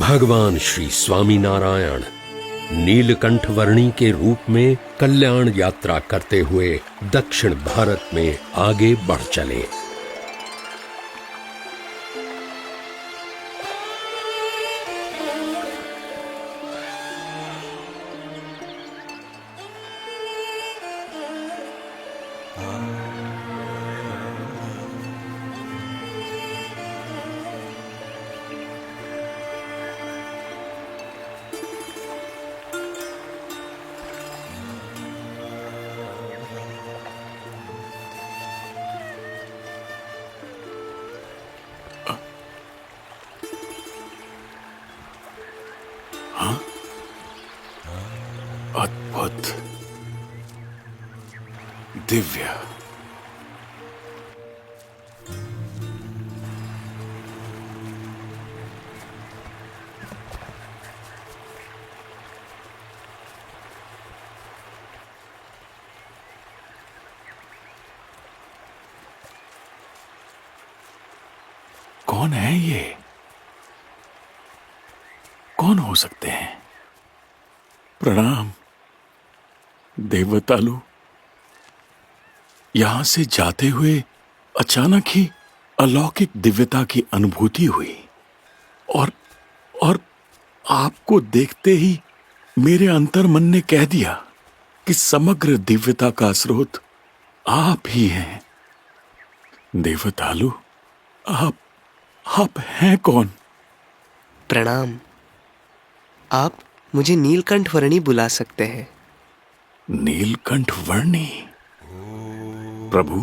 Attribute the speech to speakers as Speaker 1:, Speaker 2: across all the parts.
Speaker 1: भगवान श्री स्वामी नारायण नीलकंठ वर्णी के रूप में कल्याण यात्रा करते हुए दक्षिण भारत में आगे बढ़ चले।
Speaker 2: अद्भुत, दिव्य। कौन है ये? कौन हो सकते हैं? प्रणाम देवतालु। यहां से जाते हुए अचानक ही अलौकिक दिव्यता की अनुभूति हुई और आपको देखते ही मेरे अंतर मन ने कह दिया कि समग्र दिव्यता का स्रोत आप ही हैं। देवतालु, आप हैं कौन?
Speaker 3: प्रणाम। आप मुझे नीलकंठ वर्णी बुला सकते हैं।
Speaker 2: नीलकंठ वर्णी? प्रभु,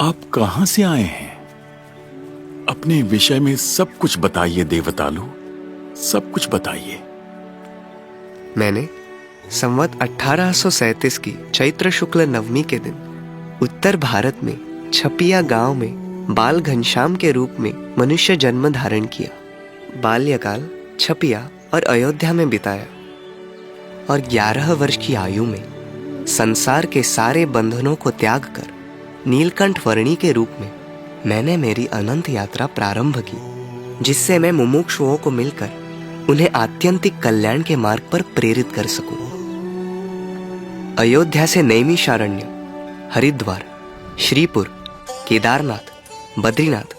Speaker 2: आप कहां से आए हैं? अपने विषय में सब कुछ बताइए देवतालु, सब कुछ बताइए।
Speaker 3: मैंने संवत 1837 की चैत्र शुक्ल नवमी के दिन उत्तर भारत में छपिया गांव में बाल घनश्याम के रूप में मनुष्य जन्म धारण किया। बाल्यकाल छपिया और अयोध्या में बिताया और 11 वर्ष की आयु में संसार के सारे बंधनों को त्याग कर नीलकंठ वर्णी के रूप में मैंने मेरी अनंत यात्रा प्रारंभ की, जिससे मैं मुमुक्षुओं को मिलकर उन्हें आत्यंतिक कल्याण के मार्ग पर प्रेरित कर सकूं। अयोध्या से नैमिषारण्य, हरिद्वार, श्रीपुर, केदारनाथ, बद्रीनाथ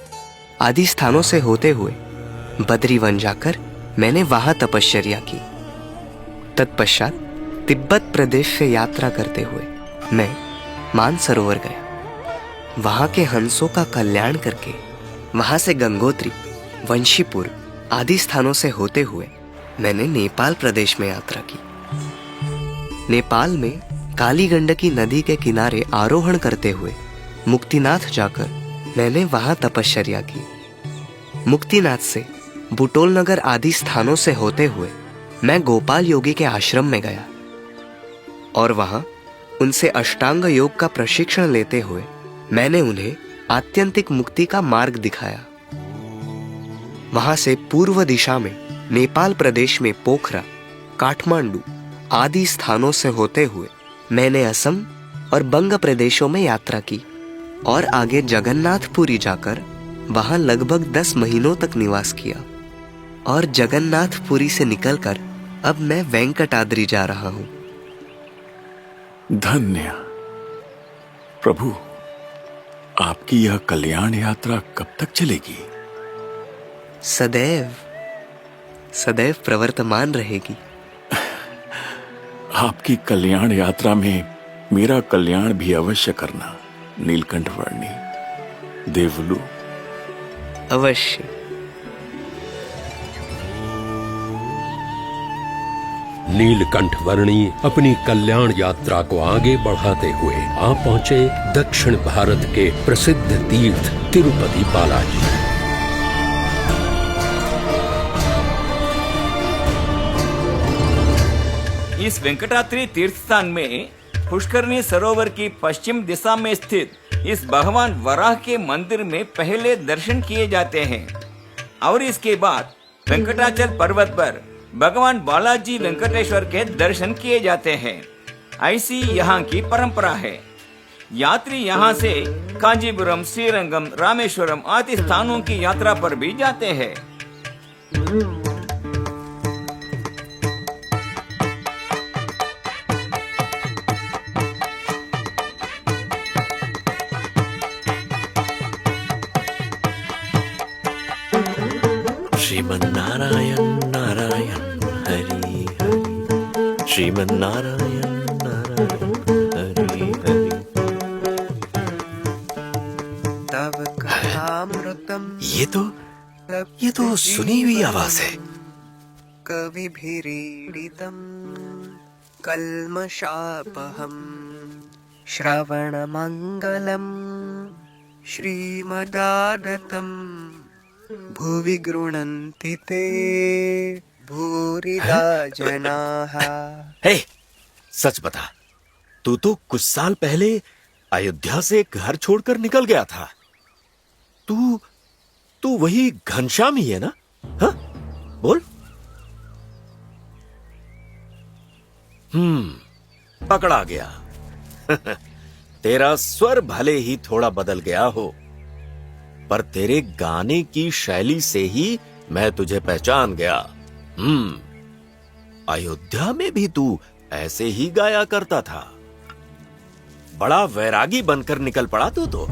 Speaker 3: आदि स्थानों से होते हुए बद्रीवन जाकर मैंने वहां तपश्चर्या की। तत्पश्चात तिब्बत प्रदेश से यात्रा करते हुए मैं मानसरोवर गया। वहां के हंसों का कल्याण करके वहां से गंगोत्री, वंशीपुर आदि स्थानों से होते हुए मैंने नेपाल प्रदेश में यात्रा की। नेपाल में काली गंडकी नदी के किनारे आरोहण करते हुए मुक्तिनाथ जाकर मैंने वहां तपश्चर्या की। मुक्तिनाथ से बुटोल नगर आदि स्थानों से होते हुए मैं गोपाल योगी के आश्रम में गया और वहां उनसे अष्टांग योग का प्रशिक्षण लेते हुए मैंने उन्हें आत्यंतिक मुक्ति का मार्ग दिखाया। वहां से पूर्व दिशा में नेपाल प्रदेश में पोखरा, काठमांडू आदि स्थानों से होते हुए मैंने असम और बंग प्रदेशों में यात्रा की और आगे जगन्नाथपुरी जाकर वहां लगभग 10 महीनों तक निवास किया और जगन्नाथपुरी से निकलकर अब मैं वेंकटाद्रि जा रहा हूं।
Speaker 2: धन्य प्रभु, आपकी यह कल्याण यात्रा कब तक चलेगी?
Speaker 3: सदैव सदैव प्रवर्तमान रहेगी।
Speaker 2: आपकी कल्याण यात्रा में मेरा कल्याण भी अवश्य करना नीलकंठ वर्णी। देवलु,
Speaker 3: अवश्य।
Speaker 1: नीलकंठ वर्णी अपनी कल्याण यात्रा को आगे बढ़ाते हुए आ पहुंचे दक्षिण भारत के प्रसिद्ध तीर्थ तिरुपति बालाजी।
Speaker 4: इस वेंकटाद्रि तीर्थ स्थान में पुष्करणी सरोवर की पश्चिम दिशा में स्थित इस भगवान वराह के मंदिर में पहले दर्शन किए जाते हैं और इसके बाद वेंकटाचल पर्वत पर भगवान बालाजी वेंकटेश्वर के दर्शन किए जाते हैं। ऐसी यहाँ की परंपरा है। यात्री यहाँ से कांजीपुरम, श्रीरंगम, रामेश्वरम आदि स्थानों की यात्रा पर भी जाते हैं।
Speaker 2: श्रीमन्नारायण नारायण हरि हरि, श्रीमन्नारायण नारायण हरि हरि।
Speaker 3: तव कथामृतम
Speaker 2: ये तो सुनी हुई आवाज है।
Speaker 3: कविभिरीडितम कल्मषापहम श्रवणमंगलम श्रीमदादतम भुवि गृह्णन्ति ते भूरिदा जनाः।
Speaker 2: हे, सच बता, तू तो कुछ साल पहले अयोध्या से घर छोड़कर निकल गया था। तू वही घनश्याम ही है ना? हाँ, बोल। पकड़ा गया। तेरा स्वर भले ही थोड़ा बदल गया हो, पर तेरे गाने की शैली से ही मैं तुझे पहचान गया। अयोध्या में भी तू ऐसे ही गाया करता था। बड़ा वैरागी बनकर निकल पड़ा तू तो।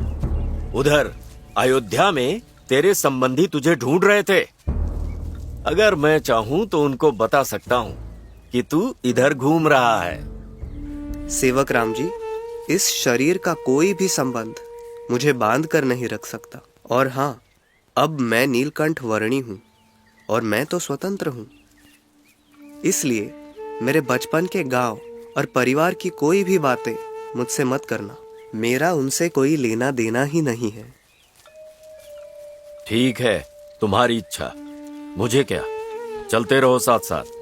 Speaker 2: उधर अयोध्या में तेरे संबंधी तुझे ढूंढ रहे थे। अगर मैं चाहूं तो उनको बता सकता हूं कि तू इधर घूम रहा है।
Speaker 3: सेवक राम जी, इस शरीर का कोई भी संबंध मुझे बांध कर नहीं रख सकता। और हाँ, अब मैं नीलकंठ वर्णी हूं और मैं तो स्वतंत्र हूं। इसलिए मेरे बचपन के गांव और परिवार की कोई भी बातें मुझसे मत करना। मेरा उनसे कोई लेना देना ही नहीं है।
Speaker 2: ठीक है, तुम्हारी इच्छा, मुझे क्या, चलते रहो साथ साथ।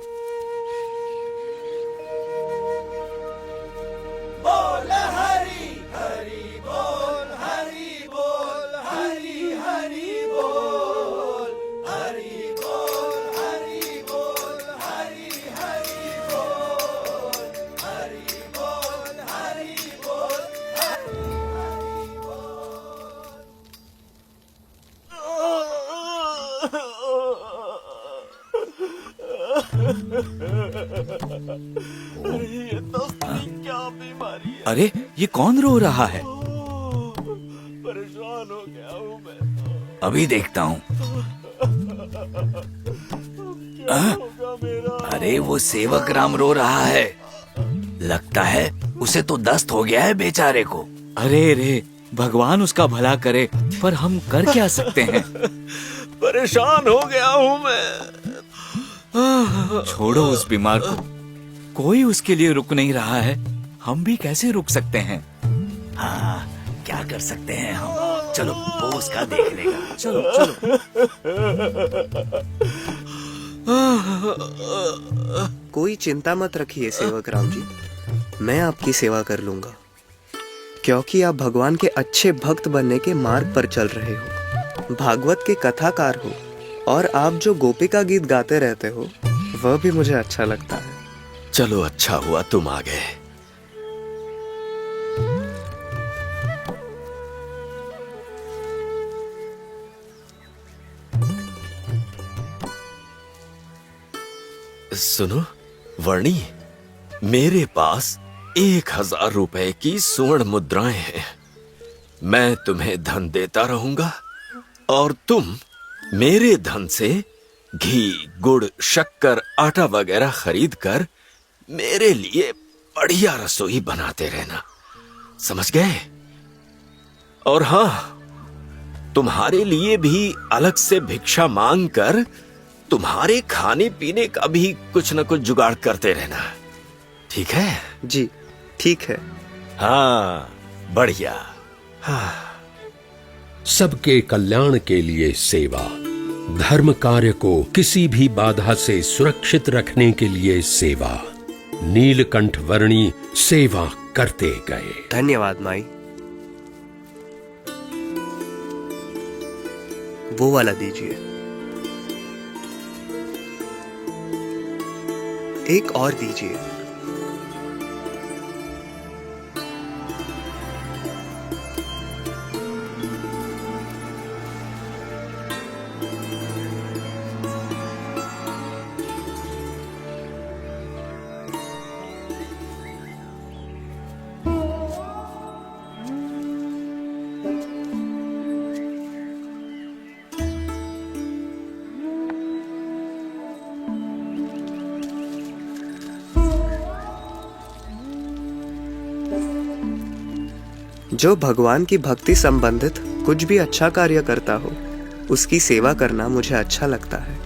Speaker 5: अरे, ये कौन रो रहा है?
Speaker 2: परेशान हो गया हूं मैं।
Speaker 5: अभी देखता हूँ। अरे, वो सेवक राम रो रहा है। लगता है उसे तो दस्त हो गया है बेचारे को। अरे रे, भगवान उसका भला करे, पर हम कर क्या सकते हैं?
Speaker 2: परेशान हो गया हूं मैं।
Speaker 5: छोड़ो उस बीमार को, कोई उसके लिए रुक नहीं रहा है। हम भी कैसे रुक सकते हैं? हाँ, क्या कर सकते हैं हम? चलो, वो उसका देख लेगा। चलो चलो।
Speaker 3: कोई चिंता मत रखिए सेवक राम जी, मैं आपकी सेवा कर लूंगा। क्योंकि आप भगवान के अच्छे भक्त बनने के मार्ग पर चल रहे हो, भागवत के कथाकार हो, और आप जो गोपिका गीत गाते रहते हो वह भी मुझे अच्छा लगता है।
Speaker 2: चलो, अच्छा हुआ तुम आ गए। सुनो वर्णी, मेरे पास 1000 रुपए की स्वर्ण मुद्राएं हैं। मैं तुम्हें धन देता रहूंगा और तुम मेरे धन से घी, गुड़, शक्कर, आटा वगैरह खरीद कर मेरे लिए बढ़िया रसोई बनाते रहना, समझ गए? और हाँ, तुम्हारे लिए भी अलग से भिक्षा मांग कर तुम्हारे खाने पीने का भी कुछ न कुछ जुगाड़ करते रहना, ठीक है?
Speaker 3: जी ठीक है।
Speaker 2: हाँ, बढ़िया। हाँ।
Speaker 1: सबके कल्याण के लिए सेवा, धर्म कार्य को किसी भी बाधा से सुरक्षित रखने के लिए सेवा, नीलकंठ वर्णी सेवा करते गए।
Speaker 3: धन्यवाद माई। वो वाला दीजिए। एक और दीजिए। जो भगवान की भक्ति संबंधित कुछ भी अच्छा कार्य करता हो, उसकी सेवा करना मुझे अच्छा लगता है।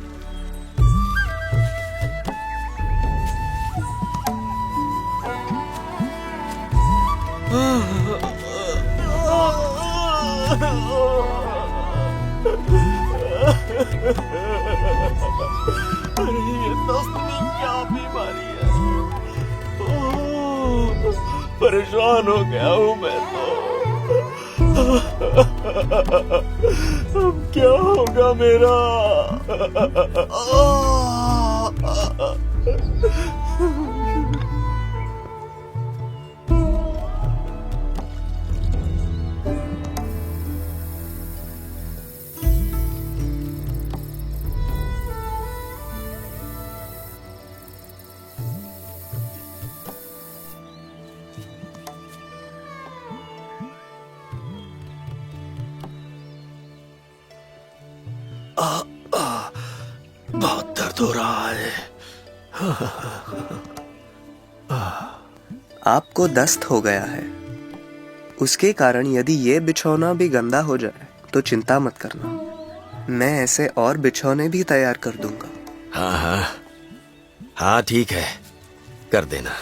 Speaker 2: परेशान हो गया हूं मैं तो। अब क्या होगा मेरा? बहुत दर्द हो रहा है।
Speaker 3: आपको दस्त हो गया है। उसके कारण यदि ये बिछौना भी गंदा हो जाए तो चिंता मत करना, मैं ऐसे और बिछौने भी तैयार कर दूंगा।
Speaker 2: हाँ हाँ हाँ, ठीक है, कर देना।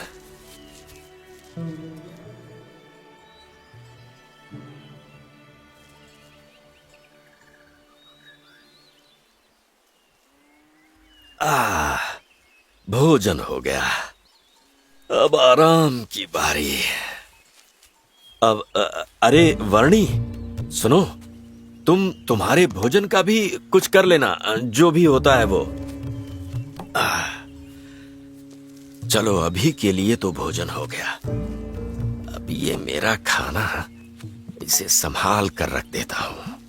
Speaker 2: भोजन हो गया, अब आराम की बारी। अब अरे वर्णी, सुनो, तुम्हारे भोजन का भी कुछ कर लेना, जो भी होता है वो। चलो, अभी के लिए तो भोजन हो गया। अब ये मेरा खाना, इसे संभाल कर रख देता हूं।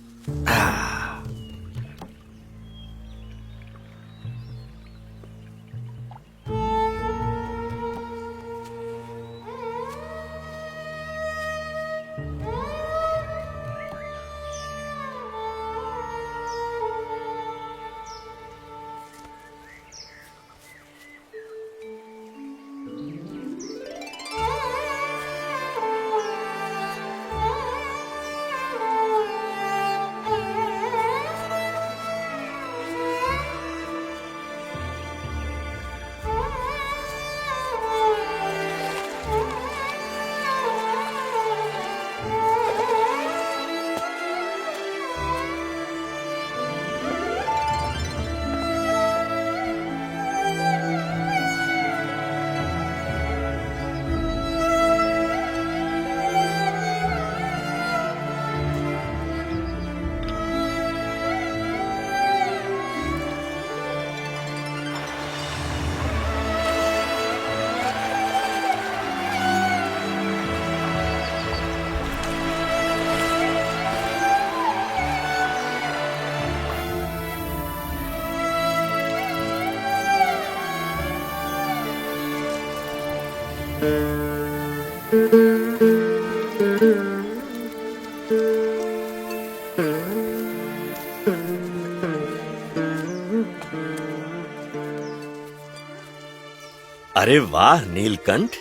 Speaker 2: अरे वाह नीलकंठ,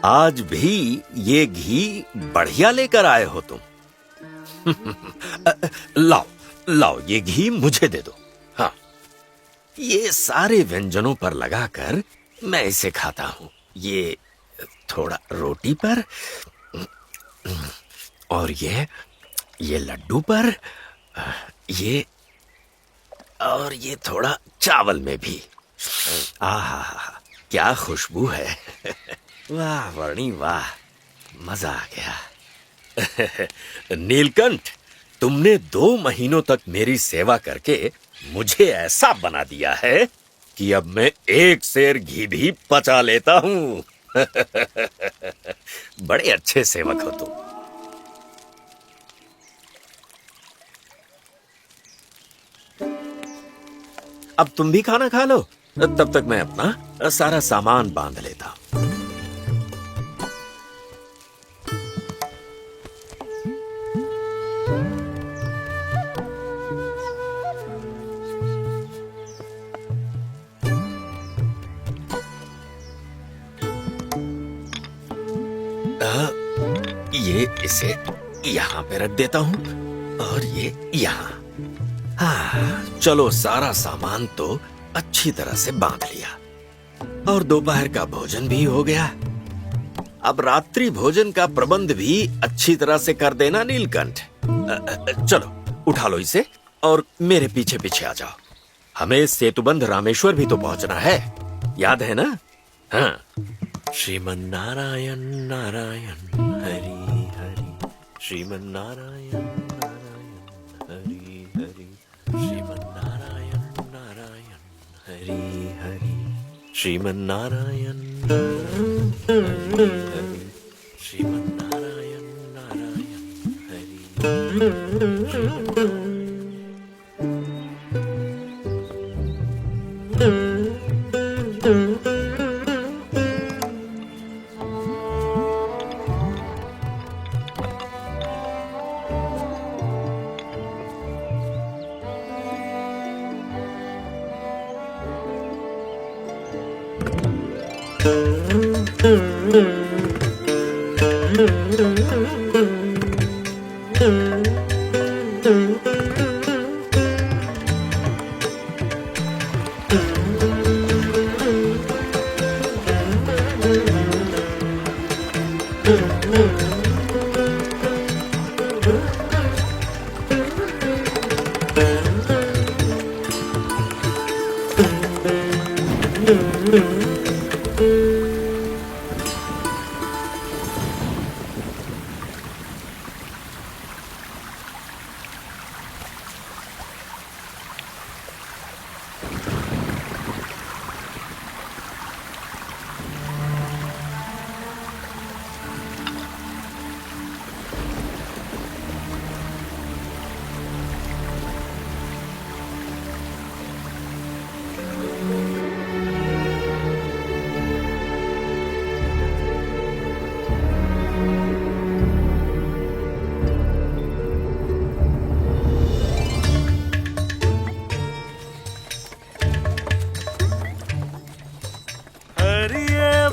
Speaker 2: आज भी ये घी बढ़िया लेकर आए हो तुम। लाओ लाओ, ये घी मुझे दे दो। हाँ, ये सारे व्यंजनों पर लगाकर मैं इसे खाता हूं। ये थोड़ा रोटी पर, और ये लड्डू पर, ये, और ये थोड़ा चावल में भी। आहा,
Speaker 6: क्या खुशबू है। वाह वर्णी वाह, मजा आ गया। नीलकंठ, तुमने 2 महीनों तक मेरी सेवा करके मुझे ऐसा बना दिया है कि अब मैं 1 सेर घी भी पचा लेता हूं। बड़े अच्छे सेवक हो तुम। अब तुम भी खाना खा लो, तब तक मैं अपना सारा सामान बांध लेता हूं। ये इसे यहाँ पे रख देता हूँ और ये यहाँ। हाँ, चलो सारा सामान तो अच्छी तरह से बांध लिया और दोपहर का भोजन भी हो गया। अब रात्रि भोजन का प्रबंध भी अच्छी तरह से कर देना नीलकंठ। चलो उठा लो इसे और मेरे पीछे पीछे आ जाओ। हमें सेतुबंध रामेश्वर भी तो पहुंचना है, याद है ना? हाँ। श्रीमन नारायण नारायण हरि हरि, श्रीमन नारायण नारायण हरि हरि, श्रीमन नारायण नारायण हरि हरि, श्रीमन नारायण नारायण हरि हरि, श्रीमन नारायण नारायण हरि हरि।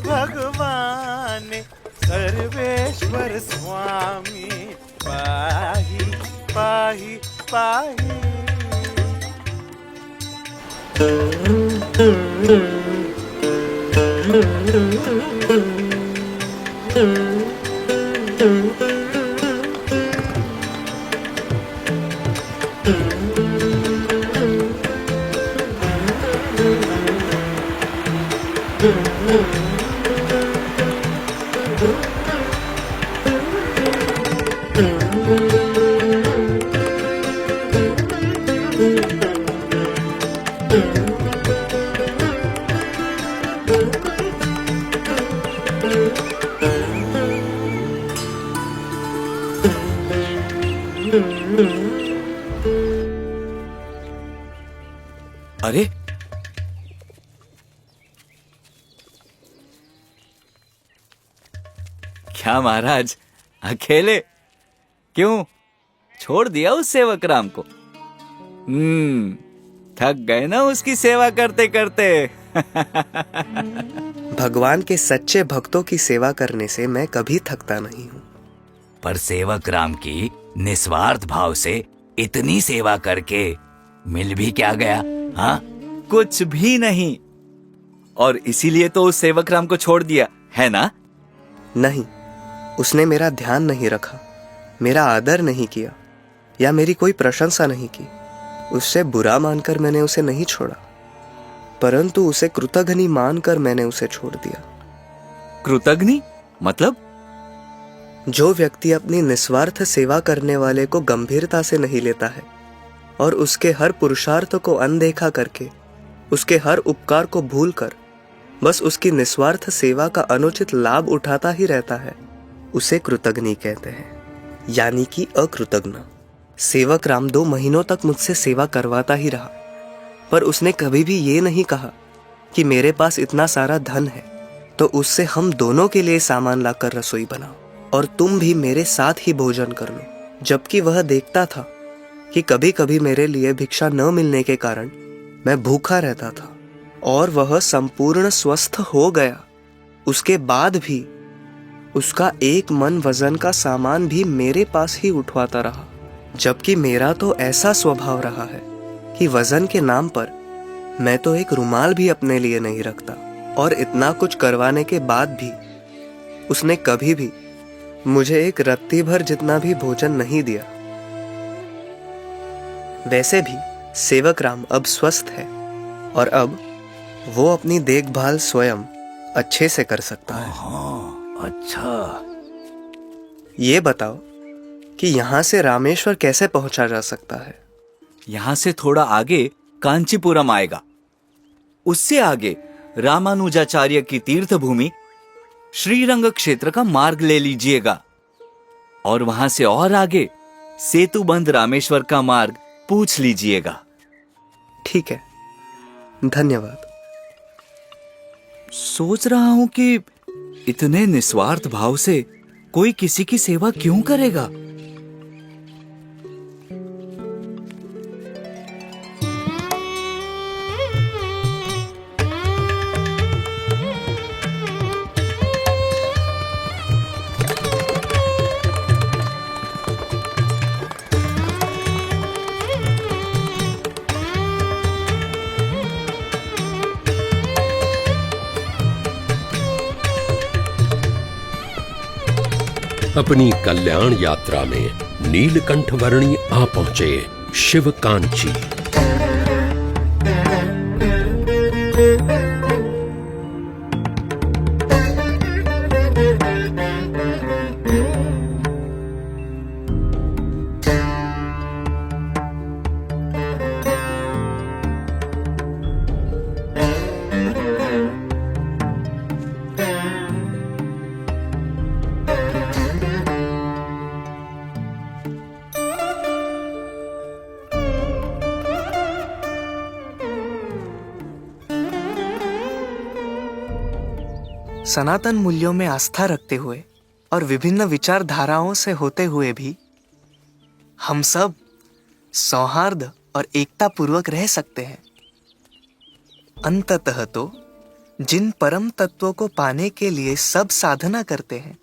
Speaker 7: भगवान सर्वेश्वर स्वामी पाहि पाहि पाहि।
Speaker 5: अरे क्या महाराज, अकेले? क्यों, छोड़ दिया उस सेवक राम को? थक गए ना उसकी सेवा करते करते।
Speaker 3: भगवान के सच्चे भक्तों की सेवा करने से मैं कभी थकता नहीं हूँ।
Speaker 5: पर सेवक राम की निस्वार्थ भाव से इतनी सेवा करके मिल भी क्या गया? हाँ, कुछ भी नहीं। और इसीलिए तो उस सेवक राम को छोड़ दिया है ना?
Speaker 3: नहीं, उसने मेरा ध्यान नहीं रखा, मेरा आदर नहीं किया या मेरी कोई प्रशंसा नहीं की। उससे बुरा मानकर मैंने उसे नहीं छोड़ा। परंतु उसे कृतघ्नि मानकर मैंने उसे छोड़ दिया।
Speaker 5: कृतघ्नि मतलब?
Speaker 3: जो व्यक्ति अपनी निस्वार्थ सेवा करने वाले को गंभीरता से नहीं लेता है और उसके हर पुरुषार्थ को अनदेखा करके, उसके हर उपकार को भूलकर बस उसकी निस्वार्थ सेवा का अनुचित लाभ उठाता ही रहता है, उसे कृतघ्नि कहते हैं, यानी कि अकृतज्ञ। सेवक राम 2 महीनों तक मुझसे सेवा करवाता ही रहा, पर उसने कभी भी ये नहीं कहा कि मेरे पास इतना सारा धन है तो उससे हम दोनों के लिए सामान लाकर रसोई बनाओ और तुम भी मेरे साथ ही भोजन कर लो। जबकि वह देखता था कि कभी कभी मेरे लिए भिक्षा न मिलने के कारण मैं भूखा रहता था और वह संपूर्ण स्वस्थ हो गया, उसके बाद भी उसका 1 मन वजन का सामान भी मेरे पास ही उठवाता रहा। जबकि मेरा तो ऐसा स्वभाव रहा है कि वजन के नाम पर मैं तो एक रुमाल भी अपने लिए नहीं रखता, और इतना कुछ करवाने के बाद भी उसने कभी भी मुझे एक रत्ती भर जितना भी भोजन नहीं दिया। वैसे भी सेवक राम अब स्वस्थ है और अब वो अपनी देखभाल स्वयं अच्छे से कर सकता है।
Speaker 5: अच्छा,
Speaker 3: ये बताओ कि यहाँ से रामेश्वर कैसे पहुंचा जा सकता है?
Speaker 5: यहां से थोड़ा आगे कांचीपुरम आएगा, उससे आगे रामानुजाचार्य की तीर्थ भूमि श्रीरंग क्षेत्र का मार्ग ले लीजिएगा और वहां से और आगे सेतुबंध रामेश्वर का मार्ग पूछ लीजिएगा।
Speaker 3: ठीक है, धन्यवाद।
Speaker 5: सोच रहा हूं कि इतने निस्वार्थ भाव से कोई किसी की सेवा क्यों करेगा?
Speaker 1: अपनी कल्याण यात्रा में नीलकंठ वर्णी आ पहुंचे शिव कांची।
Speaker 3: सनातन मूल्यों में आस्था रखते हुए और विभिन्न विचारधाराओं से होते हुए भी हम सब सौहार्द और एकता पूर्वक रह सकते हैं। अंततः तो जिन परम तत्वों को पाने के लिए सब साधना करते हैं,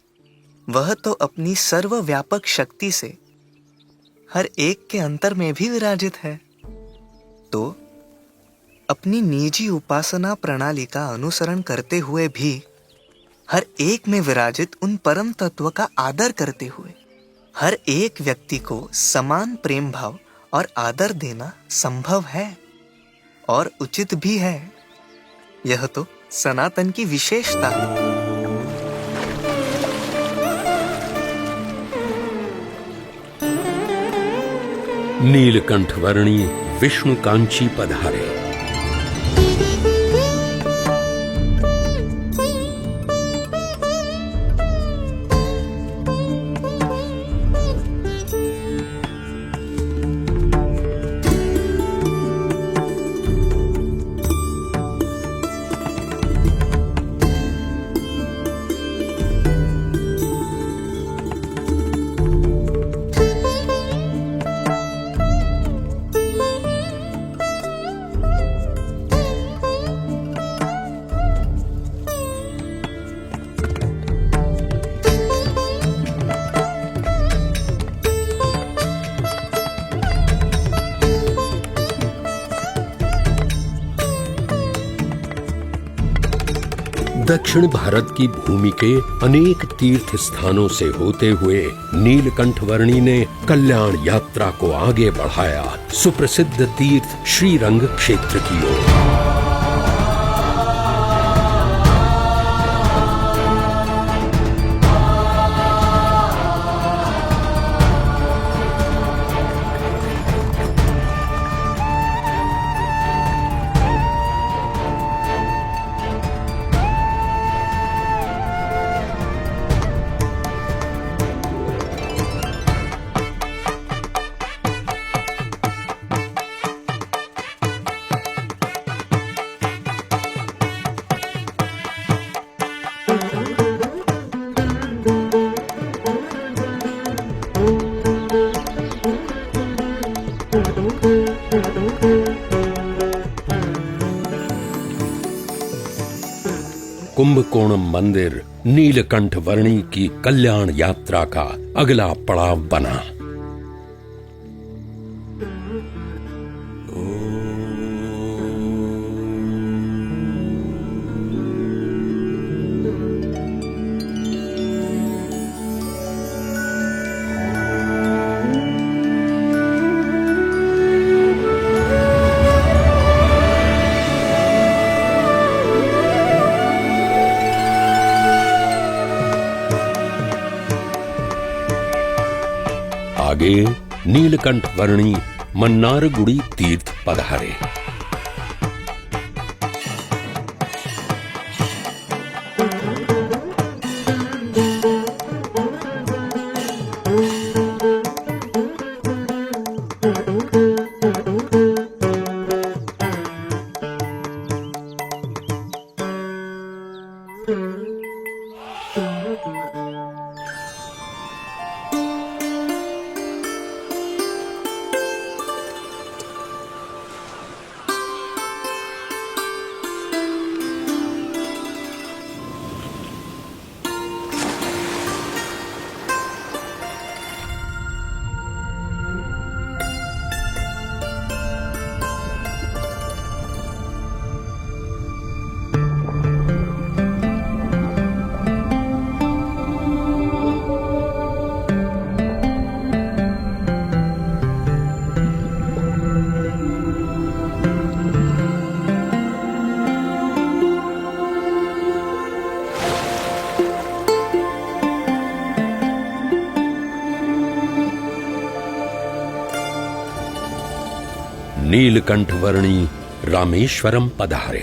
Speaker 3: वह तो अपनी सर्वव्यापक शक्ति से हर एक के अंतर में भी विराजित है। तो अपनी निजी उपासना प्रणाली का अनुसरण करते हुए भी हर एक में विराजित उन परम तत्व का आदर करते हुए हर एक व्यक्ति को समान प्रेम भाव और आदर देना संभव है और उचित भी है। यह तो सनातन की विशेषता है।
Speaker 1: नीलकंठ वर्णी विष्णु कांची पधारे। दक्षिण भारत की भूमि के अनेक तीर्थ स्थानों से होते हुए नीलकंठ वर्णी ने कल्याण यात्रा को आगे बढ़ाया सुप्रसिद्ध तीर्थ श्रीरंग क्षेत्र की ओर। कुंभकोणम मंदिर नीलकंठ वर्णी की कल्याण यात्रा का अगला पड़ाव बना। आगे नीलकंठ वर्णी मन्नारगुड़ी तीर्थ पधारे। नीलकंठ वर्णी रामेश्वरम पधारे।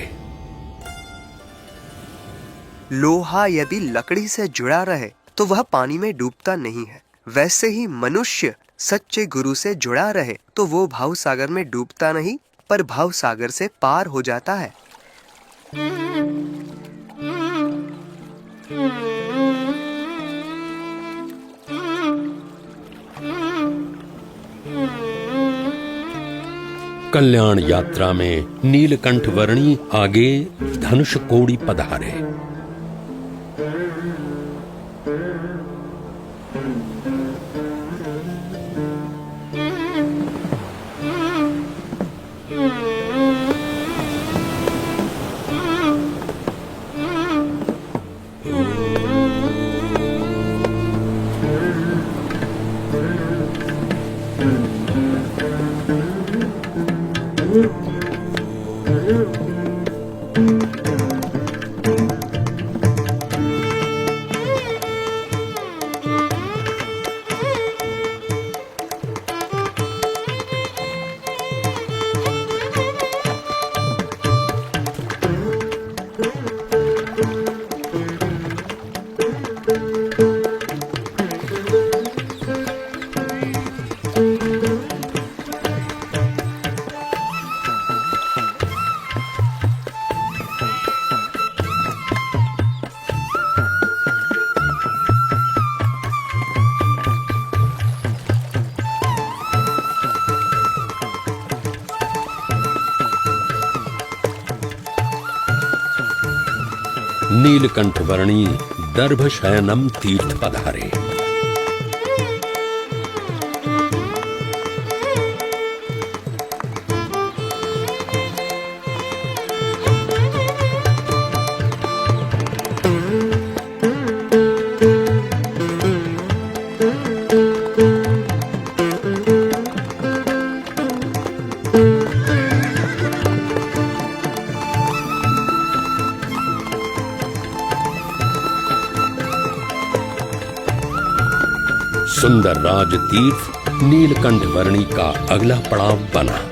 Speaker 3: लोहा यदि लकड़ी से जुड़ा रहे तो वह पानी में डूबता नहीं है, वैसे ही मनुष्य सच्चे गुरु से जुड़ा रहे तो वो भाव सागर में डूबता नहीं पर भाव सागर से पार हो जाता है।
Speaker 1: कल्याण यात्रा में नीलकंठ वर्णी आगे धनुष कोड़ी पधारे। नीलकंठ वर्णी दर्भशयनम तीर्थ पधारे। सुंदर राज तीर्थ नीलकंठ वर्णी का अगला पड़ाव बना।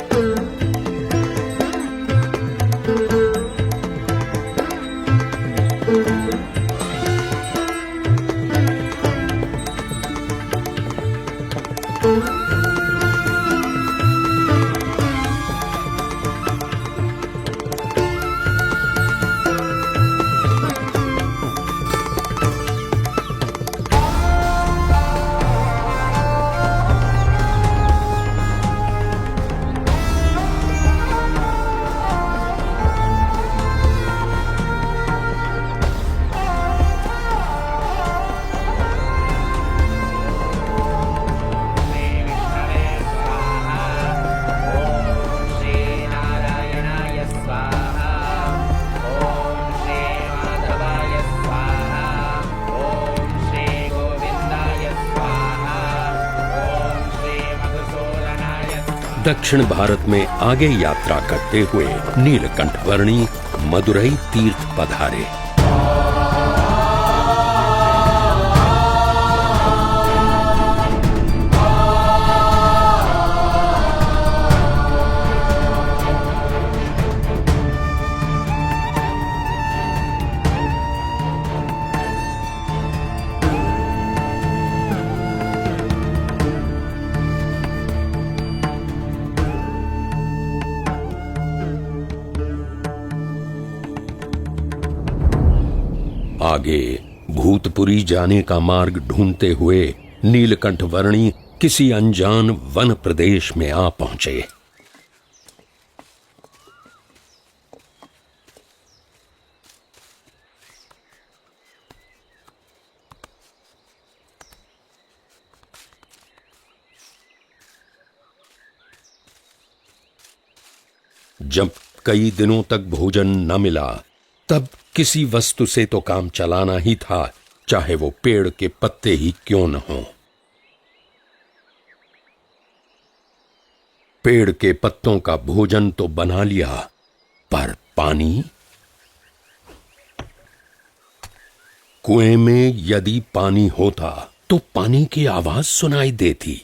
Speaker 1: दक्षिण भारत में आगे यात्रा करते हुए नीलकंठवर्णी मदुरई तीर्थ पधारे। आगे भूतपुरी जाने का मार्ग ढूंढते हुए नीलकंठवर्णी किसी अनजान वन प्रदेश में आ पहुंचे। जब कई दिनों तक भोजन न मिला, तब किसी वस्तु से तो काम चलाना ही था, चाहे वो पेड़ के पत्ते ही क्यों न हों। पेड़ के पत्तों का भोजन तो बना लिया, पर पानी? कुएं में यदि पानी होता तो पानी की आवाज सुनाई देती।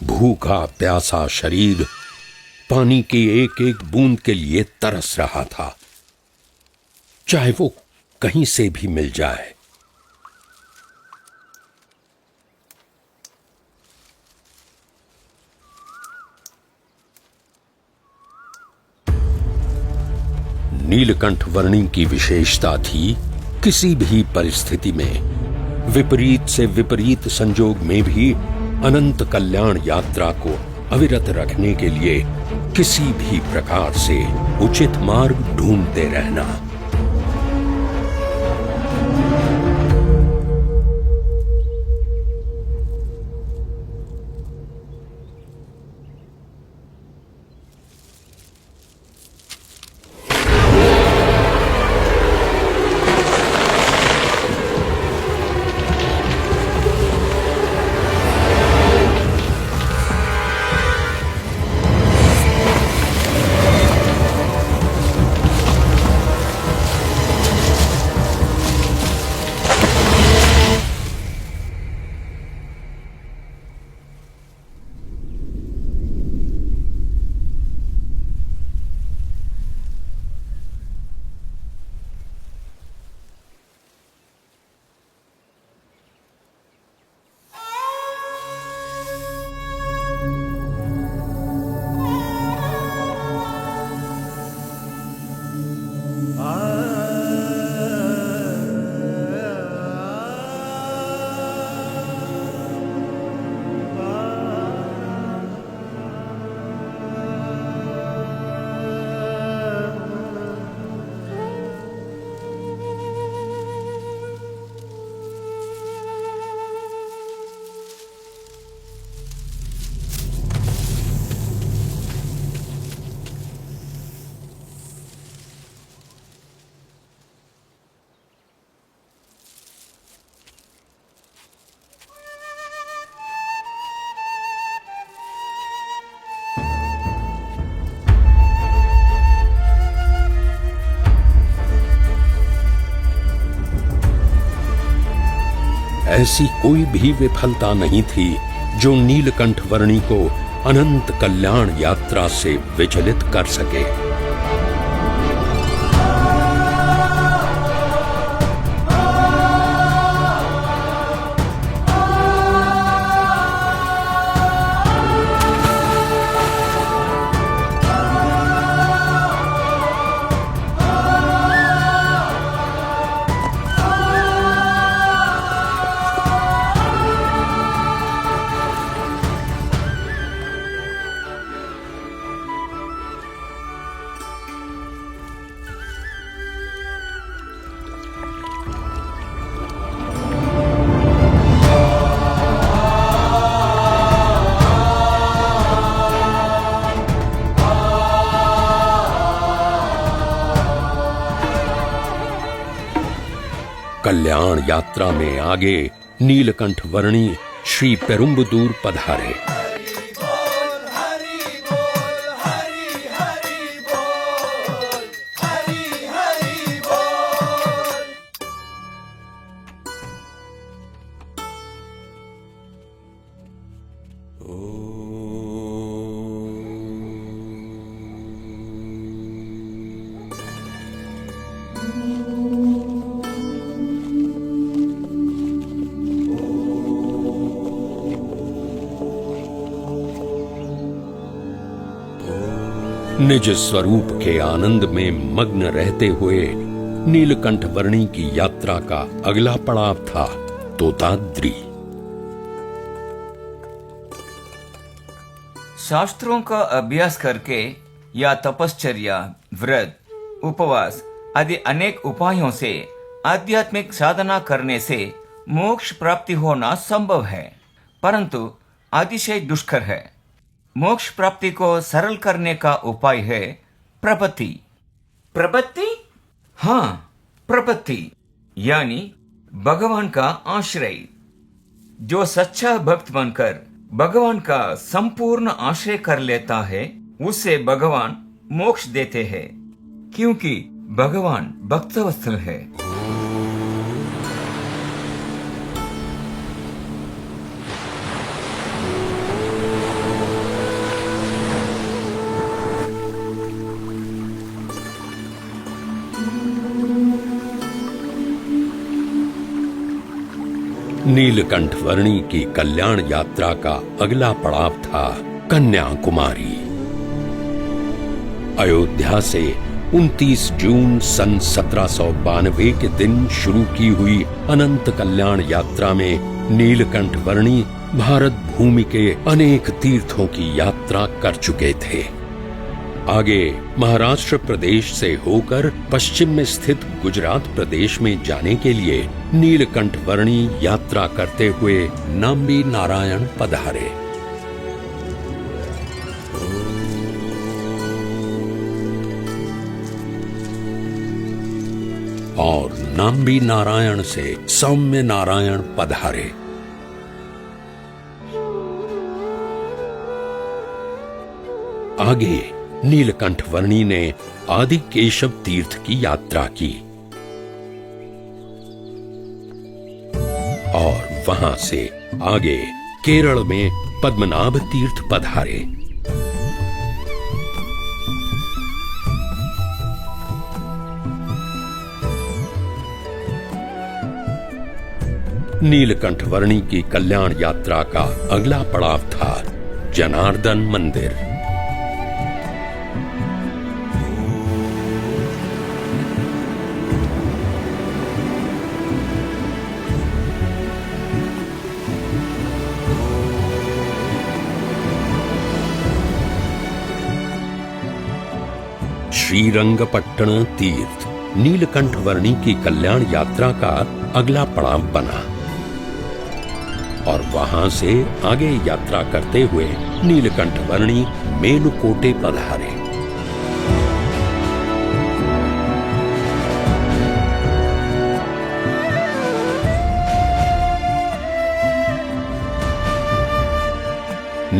Speaker 1: भूखा प्यासा शरीर पानी की एक एक बूंद के लिए तरस रहा था, चाहे वो कहीं से भी मिल जाए। नीलकंठवर्णी की विशेषता थी किसी भी परिस्थिति में, विपरीत से विपरीत संजोग में भी अनंत कल्याण यात्रा को अविरत रखने के लिए किसी भी प्रकार से उचित मार्ग ढूंढते रहना। ऐसी कोई भी विफलता नहीं थी जो नीलकंठवर्णी को अनंत कल्याण यात्रा से विचलित कर सके। कल्याण यात्रा में आगे नीलकंठ वर्णी श्री पेरुम्बदूर पधारे। निज स्वरूप के आनंद में मग्न रहते हुए नीलकंठ वर्णी की यात्रा का अगला पड़ाव था तोताद्री।
Speaker 4: शास्त्रों का अभ्यास करके या तपश्चर्या, व्रत, उपवास आदि अनेक उपायों से आध्यात्मिक साधना करने से मोक्ष प्राप्ति होना संभव है, परंतु अतिशय दुष्कर है। मोक्ष प्राप्ति को सरल करने का उपाय है प्रपत्ति। प्रपत्ति? हाँ, प्रपत्ति यानी भगवान का आश्रय। जो सच्चा भक्त बनकर भगवान का संपूर्ण आश्रय कर लेता है, उसे भगवान मोक्ष देते हैं, क्योंकि भगवान भक्तवत्सल है।
Speaker 1: नीलकंठ वर्णी की कल्याण यात्रा का अगला पड़ाव था कन्याकुमारी। अयोध्या से 29 जून सन 1792 के दिन शुरू की हुई अनंत कल्याण यात्रा में नीलकंठ वर्णी भारत भूमि के अनेक तीर्थों की यात्रा कर चुके थे। आगे महाराष्ट्र प्रदेश से होकर पश्चिम में स्थित गुजरात प्रदेश में जाने के लिए नीलकंठ वर्णी यात्रा करते हुए नाम्बी नारायण पधारे। और नाम्बी नारायण से सौम्य नारायण पधारे। आगे नीलकंठ वर्णी ने आदि केशव तीर्थ की यात्रा की और वहां से आगे केरल में पद्मनाभ तीर्थ पधारे। नीलकंठ वर्णी की कल्याण यात्रा का अगला पड़ाव था जनार्दन मंदिर। श्रीरंगपट्टण तीर्थ नीलकंठ वर्णी की कल्याण यात्रा का अगला पड़ाव बना और वहां से आगे यात्रा करते हुए नीलकंठ वर्णी मेलुकोटे पधारे।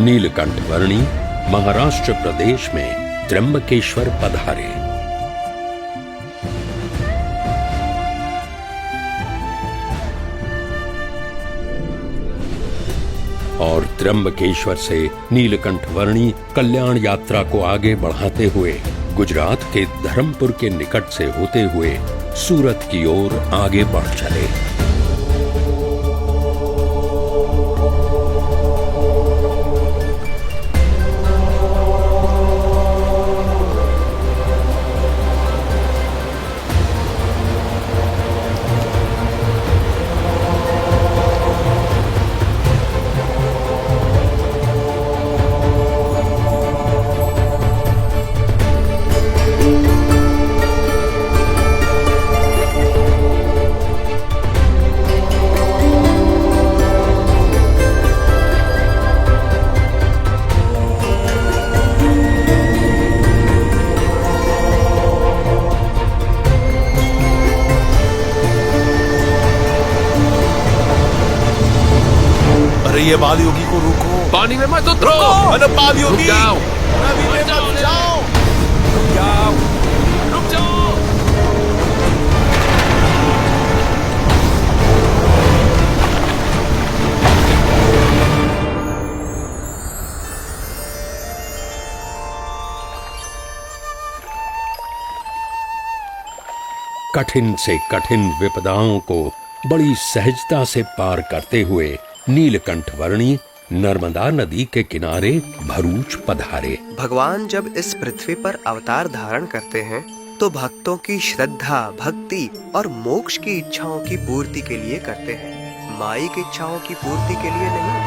Speaker 1: नीलकंठ वर्णी महाराष्ट्र प्रदेश में त्र्यंबकेश्वर पधारे। और त्र्यंबकेश्वर से नीलकंठ वर्णी कल्याण यात्रा को आगे बढ़ाते हुए गुजरात के धर्मपुर के निकट से होते हुए सूरत की ओर आगे बढ़ चले।
Speaker 6: ये बाल योगी को रोको।
Speaker 1: पानी में मत उतरो।
Speaker 6: अरे बाल योगी,
Speaker 1: रुक जाओ।
Speaker 6: नदी में मत जाओ।
Speaker 1: रुक जाओ, रुक जाओ। कठिन से कठिन विपदाओं को बड़ी सहजता से पार करते हुए नीलकंठ वर्णी नर्मदा नदी के किनारे भरूच पधारे।
Speaker 3: भगवान जब इस पृथ्वी पर अवतार धारण करते हैं तो भक्तों की श्रद्धा, भक्ति और मोक्ष की इच्छाओं की पूर्ति के लिए करते हैं, मायिक इच्छाओं की पूर्ति के लिए नहीं।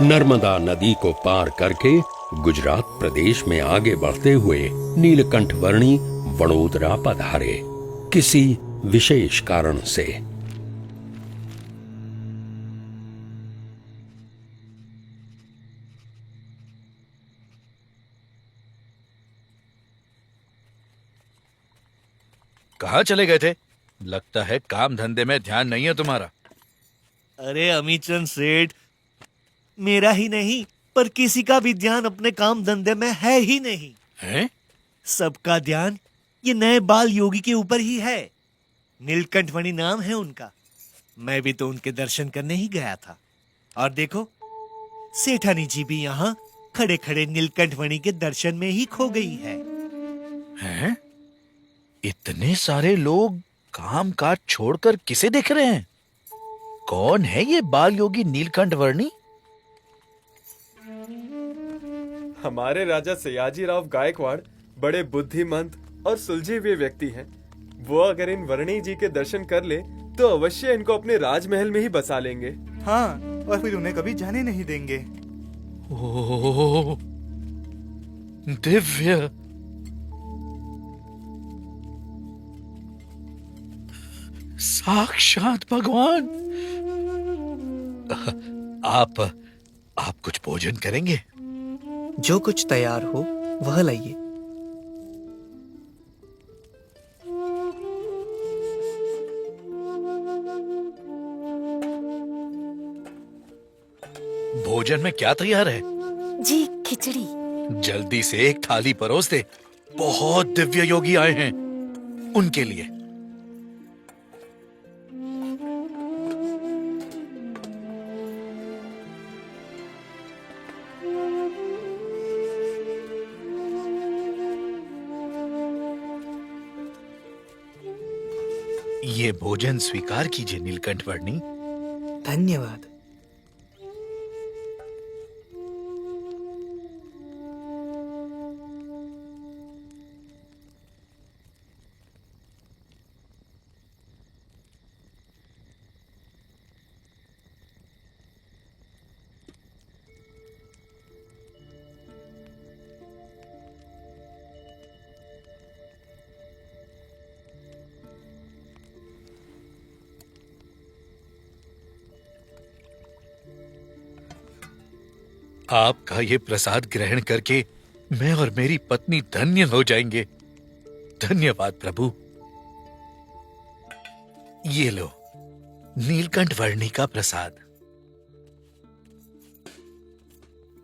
Speaker 1: नर्मदा नदी को पार करके गुजरात प्रदेश में आगे बढ़ते हुए नीलकंठ वर्णी वडोदरा पधारे। किसी विशेष कारण से
Speaker 8: कहाँ चले गए थे? लगता है काम धंधे में ध्यान नहीं है तुम्हारा।
Speaker 9: अरे अमीचंद सेठ, मेरा ही नहीं पर किसी का भी ध्यान अपने काम धंधे में है ही नहीं।
Speaker 8: हैं?
Speaker 9: सबका ध्यान ये नए बाल योगी के ऊपर ही है। नीलकंठवणी नाम है उनका। मैं भी तो उनके दर्शन करने ही गया था। और देखो, सेठानी जी भी यहाँ खड़े खड़े नीलकंठवणी के दर्शन में ही खो गई है।
Speaker 8: हैं? इतने सारे लोग काम काज छोड़कर किसे देख रहे हैं? कौन है ये बाल योगी नीलकंठ वर्णी?
Speaker 7: हमारे राजा सयाजी राव गायकवाड़ बड़े बुद्धिमंत और सुलझे हुए व्यक्ति हैं। वो अगर इन वर्णी जी के दर्शन कर ले तो अवश्य इनको अपने राजमहल में ही बसा लेंगे।
Speaker 10: हाँ, और फिर उन्हें कभी जाने नहीं देंगे।
Speaker 8: ओह, दिव्य। साक्षात भगवान। आप कुछ भोजन करेंगे?
Speaker 3: जो कुछ तैयार हो वह लाइए।
Speaker 8: भोजन में क्या तैयार है?
Speaker 11: जी, खिचड़ी।
Speaker 8: जल्दी से एक थाली परोस दे। बहुत दिव्य योगी आए हैं, उनके लिए। ये भोजन स्वीकार कीजिए नीलकंठ वर्णी।
Speaker 3: धन्यवाद।
Speaker 8: आपका ये प्रसाद ग्रहण करके मैं और मेरी पत्नी धन्य हो जाएंगे। धन्यवाद प्रभु। ये लो नीलकंठ वर्णी का प्रसाद।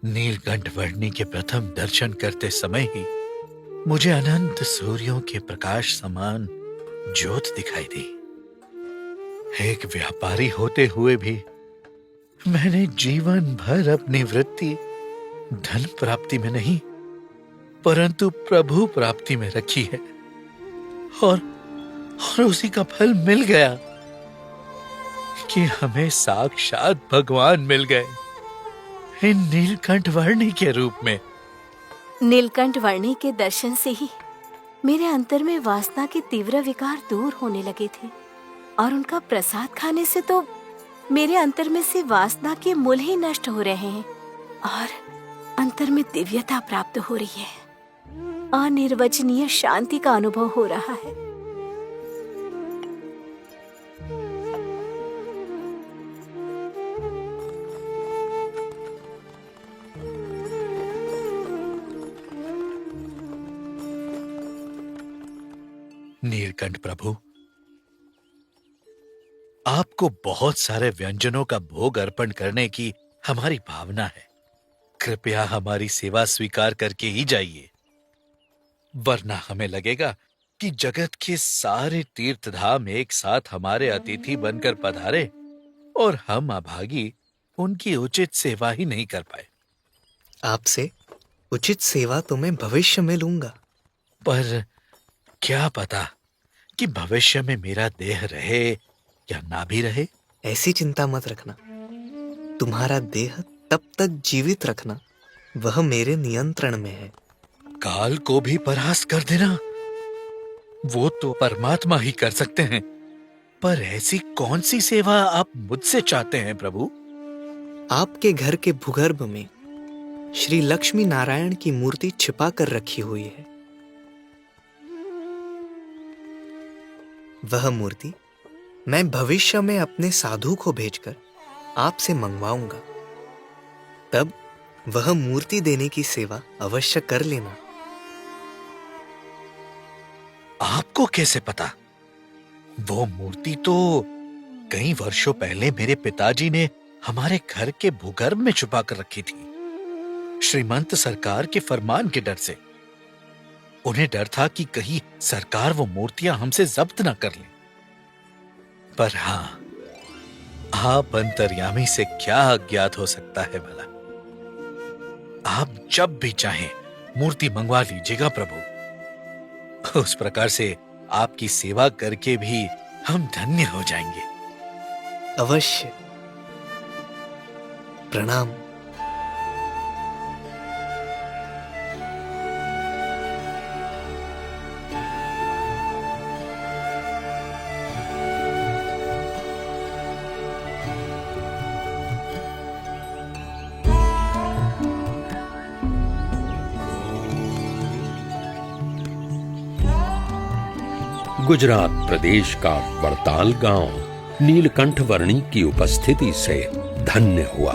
Speaker 8: नीलकंठ वर्णी के प्रथम दर्शन करते समय ही मुझे अनंत सूर्यों के प्रकाश समान ज्योत दिखाई दी। एक व्यापारी होते हुए भी मैंने जीवन भर अपनी वृत्ति धन प्राप्ति में नहीं परंतु प्रभु प्राप्ति में रखी है, और उसी का फल मिल गया कि हमें साक्षात भगवान मिल गए इन नीलकंठ वर्णी के रूप में।
Speaker 11: नीलकंठ वर्णी के दर्शन से ही मेरे अंतर में वासना के तीव्र विकार दूर होने लगे थे, और उनका प्रसाद खाने से तो मेरे अंतर में से वासना के मूल ही नष्ट हो रहे हैं और अंतर में दिव्यता प्राप्त हो रही है। अनिर्वचनीय शांति का अनुभव हो रहा है।
Speaker 8: नीलकंठ प्रभु, आपको बहुत सारे व्यंजनों का भोग अर्पण करने की हमारी भावना है। कृपया हमारी सेवा स्वीकार करके ही जाइए, वरना हमें लगेगा कि जगत के सारे तीर्थधाम एक साथ हमारे अतिथि बनकर पधारे और हम अभागी उनकी उचित सेवा ही नहीं कर पाए।
Speaker 3: आपसे उचित सेवा तो मैं भविष्य में लूंगा।
Speaker 8: पर क्या पता कि भविष्य में मेरा देह रहे या ना भी रहे।
Speaker 3: ऐसी चिंता मत रखना, तुम्हारा देह तब तक जीवित रखना, वह मेरे नियंत्रण में है।
Speaker 8: काल को भी परास्त कर देना, वो तो परमात्मा ही कर सकते हैं। पर ऐसी कौन सी सेवा आप मुझसे चाहते हैं प्रभु?
Speaker 3: आपके घर के भूगर्भ में श्री लक्ष्मी नारायण की मूर्ति छिपा कर रखी हुई है। वह मूर्ति मैं भविष्य में अपने साधु को भेजकर आपसे मंगवाऊंगा। तब वह मूर्ति देने की सेवा अवश्य कर लेना।
Speaker 8: आपको कैसे पता? वो मूर्ति तो कई वर्षों पहले मेरे पिताजी ने हमारे घर के भूगर्भ में छुपा कर रखी थी, श्रीमंत सरकार के फरमान के डर से। उन्हें डर था कि कहीं सरकार वो मूर्तियां हमसे जब्त ना कर लें। पर हां, आप अंतर्यामी से क्या अज्ञात हो सकता है भला। आप जब भी चाहें मूर्ति मंगवा लीजिएगा प्रभु। उस प्रकार से आपकी सेवा करके भी हम धन्य हो जाएंगे।
Speaker 3: अवश्य। प्रणाम।
Speaker 1: गुजरात प्रदेश का वड़ताल गांव नीलकंठ वर्णी की उपस्थिति से धन्य हुआ।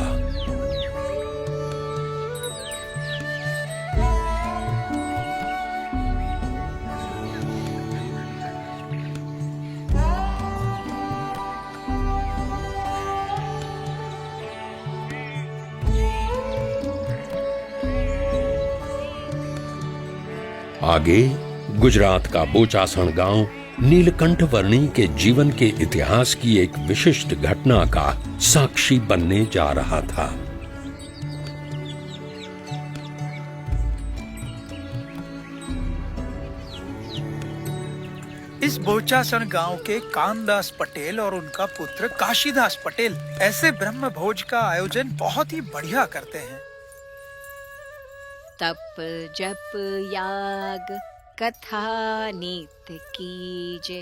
Speaker 1: आगे गुजरात का बोचासण गांव नीलकंठ वर्णी के जीवन के इतिहास की एक विशिष्ट घटना का साक्षी बनने जा रहा था।
Speaker 12: इस बोचासण गांव के कानदास पटेल और उनका पुत्र काशीदास पटेल ऐसे ब्रह्म भोज का आयोजन बहुत ही बढ़िया करते हैं।
Speaker 11: तप जप याग कथा नित्य कीजे,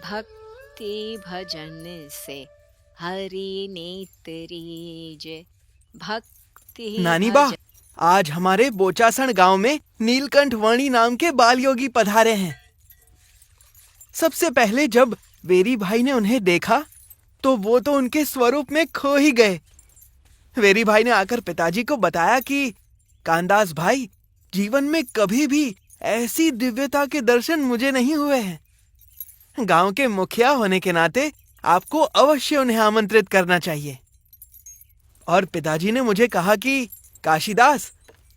Speaker 11: भक्ति भजन से हरि नेत्रीजे। भक्ति
Speaker 13: नानी बा, आज हमारे बोचासण गांव में नीलकंठ वर्णी नाम के बाल योगी पधारे हैं। सबसे पहले जब वेरी भाई ने उन्हें देखा तो वो तो उनके स्वरूप में खो ही गए। वेरी भाई ने आकर पिताजी को बताया कि कानदास भाई, जीवन में कभी भी ऐसी दिव्यता के दर्शन मुझे नहीं हुए हैं। गांव के मुखिया होने के नाते आपको अवश्य उन्हें आमंत्रित करना चाहिए। और पिताजी ने मुझे कहा कि काशीदास,